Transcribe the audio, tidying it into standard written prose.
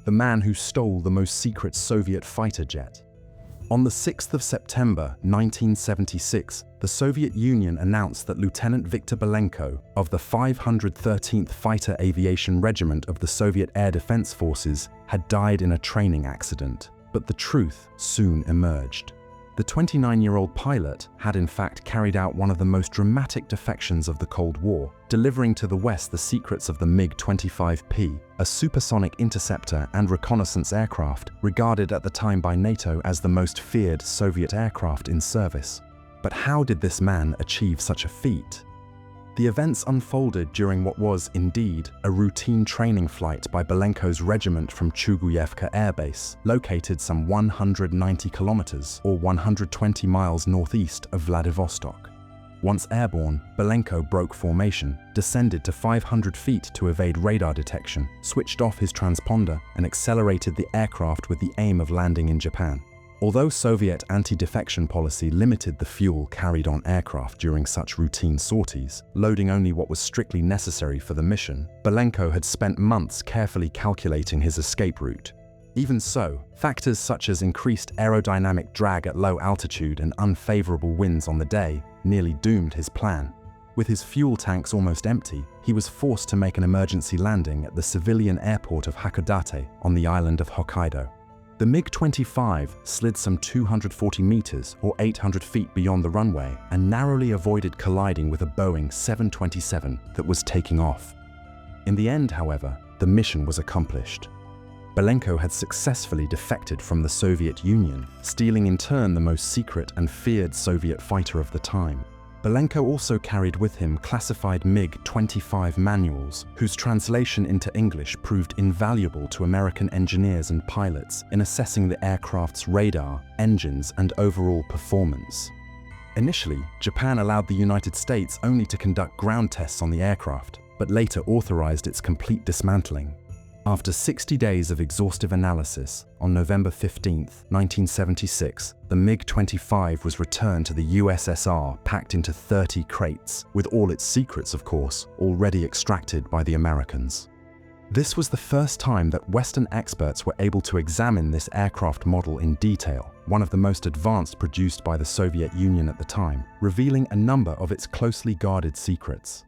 the man who stole the most secret Soviet fighter jet. On the 6th of September 1976, the Soviet Union announced that Lieutenant Viktor Belenko of the 513th Fighter Aviation Regiment of the Soviet Air Defense Forces had died in a training accident. But the truth soon emerged. The 29-year-old pilot had in fact carried out one of the most dramatic defections of the Cold War, delivering to the West the secrets of the MiG-25P, a supersonic interceptor and reconnaissance aircraft regarded at the time by NATO as the most feared Soviet aircraft in service. But how did this man achieve such a feat? The events unfolded during what was, indeed, a routine training flight by Belenko's regiment from Chuguyevka Air Base, located some 190 kilometers or 120 miles northeast of Vladivostok. Once airborne, Belenko broke formation, descended to 500 feet to evade radar detection, switched off his transponder, and accelerated the aircraft with the aim of landing in Japan. Although Soviet anti-defection policy limited the fuel carried on aircraft during such routine sorties, loading only what was strictly necessary for the mission, Belenko had spent months carefully calculating his escape route. Even so, factors such as increased aerodynamic drag at low altitude and unfavorable winds on the day nearly doomed his plan. With his fuel tanks almost empty, he was forced to make an emergency landing at the civilian airport of Hakodate on the island of Hokkaido. The MiG-25 slid some 240 meters or 800 feet beyond the runway and narrowly avoided colliding with a Boeing 727 that was taking off. In the end, however, the mission was accomplished. Belenko had successfully defected from the Soviet Union, stealing in turn the most secret and feared Soviet fighter of the time. Belenko also carried with him classified MiG-25 manuals, whose translation into English proved invaluable to American engineers and pilots in assessing the aircraft's radar, engines, and overall performance. Initially, Japan allowed the United States only to conduct ground tests on the aircraft, but later authorized its complete dismantling. After 60 days of exhaustive analysis, on November 15, 1976, the MiG-25 was returned to the USSR packed into 30 crates, with all its secrets, of course, already extracted by the Americans. This was the first time that Western experts were able to examine this aircraft model in detail, one of the most advanced produced by the Soviet Union at the time, revealing a number of its closely guarded secrets.